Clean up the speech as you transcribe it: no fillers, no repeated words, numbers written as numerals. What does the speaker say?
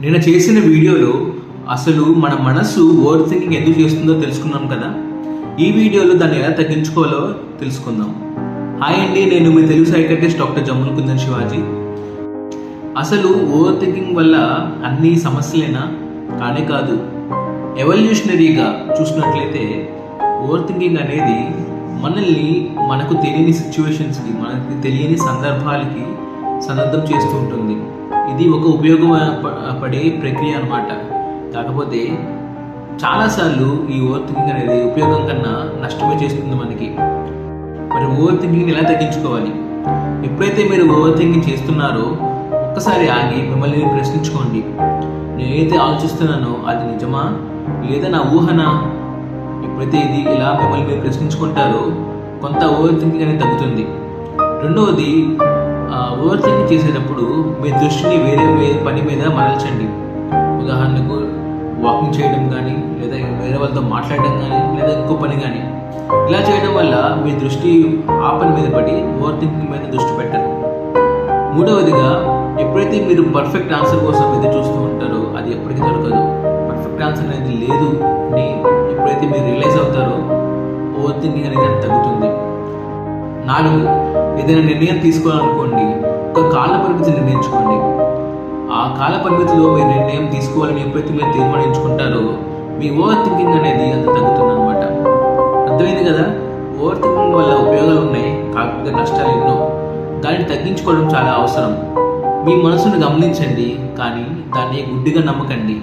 నేను చేసిన వీడియోలో అసలు మన మనసు ఓవర్ థింకింగ్ ఎందుకు చేస్తుందో తెలుసుకున్నాం కదా. ఈ వీడియోలో దాన్ని ఎలా తగ్గించుకోవాలో తెలుసుకుందాం. హాయ్ అండి, నేను మీ తెలుగు సైకాట్రిస్ట్ డాక్టర్ జమ్ముల కుందన్ శివాజీ. అసలు ఓవర్ థింకింగ్ వల్ల అన్ని సమస్యలేనా? కానే కాదు. ఎవల్యూషనరీగా చూసినట్లయితే ఓవర్ థింకింగ్ అనేది మనల్ని మనకు తెలియని సిచ్యువేషన్స్కి, మనకి తెలియని సందర్భాలకి సన్నద్ధం చేస్తూ ఉంటుంది. ఇది ఒక ఉపయోగపడే ప్రక్రియ అన్నమాట. కాకపోతే చాలాసార్లు ఈ ఓవర్ థింకింగ్ అనేది ఉపయోగం కన్నా నష్టమే చేస్తుంది మనకి. మరి ఓవర్ థింకింగ్ని ఎలా తగ్గించుకోవాలి? ఎప్పుడైతే మీరు ఓవర్ థింకింగ్ చేస్తున్నారో ఒక్కసారి ఆగి మిమ్మల్ని మీరు ప్రశ్నించుకోండి. నేనైతే ఆలోచిస్తున్నానో అది నిజమా లేదా నా ఊహనా? ఎప్పుడైతే ఇలా మిమ్మల్ని మీరు ప్రశ్నించుకుంటారో కొంత ఓవర్ థింకింగ్ అనేది తగ్గుతుంది. రెండవది, ఓవర్ థింకింగ్ చేసేటప్పుడు మీ దృష్టిని వేరే పని మీద మరల్చండి. ఉదాహరణకు వాకింగ్ చేయడం కానీ, లేదా వేరే వాళ్ళతో మాట్లాడడం కానీ, లేదా ఇంకో పని కానీ. ఇలా చేయడం వల్ల మీ దృష్టి ఆ పని మీద పడి ఓవర్ థింకింగ్ మీద దృష్టి పెట్టరు. మూడవదిగా, ఎప్పుడైతే మీరు పర్ఫెక్ట్ ఆన్సర్ కోసం ఎదురు చూస్తూ ఉంటారో అది ఎప్పటికీ దొరకదు. పర్ఫెక్ట్ ఆన్సర్ అనేది లేదు అని ఎప్పుడైతే మీరు రియలైజ్ అవుతారో ఓవర్ థింకింగ్ అనేది తగ్గుతుంది. 4, ఏదైనా నిర్ణయం తీసుకోవాలనుకోండి, ఒక కాల పరిమితి నిర్ణయించుకోండి. ఆ కాల పరిమితిలో మీరు నిర్ణయం తీసుకోవాలని ఎప్పుడైతే మీరు తీర్మానించుకుంటారో మీ ఓవర్ థింకింగ్ అనేది అంత తగ్గుతుంది అనమాట. అర్థమైంది కదా? ఓవర్ థింకింగ్ వల్ల ఉపయోగాలు ఉన్నాయి, కాకపోతే నష్టాలు ఎన్నో. దాన్ని తగ్గించుకోవడం చాలా అవసరం. మీ మనసును గమనించండి, కానీ దాన్ని గుడ్డిగా నమ్మకండి.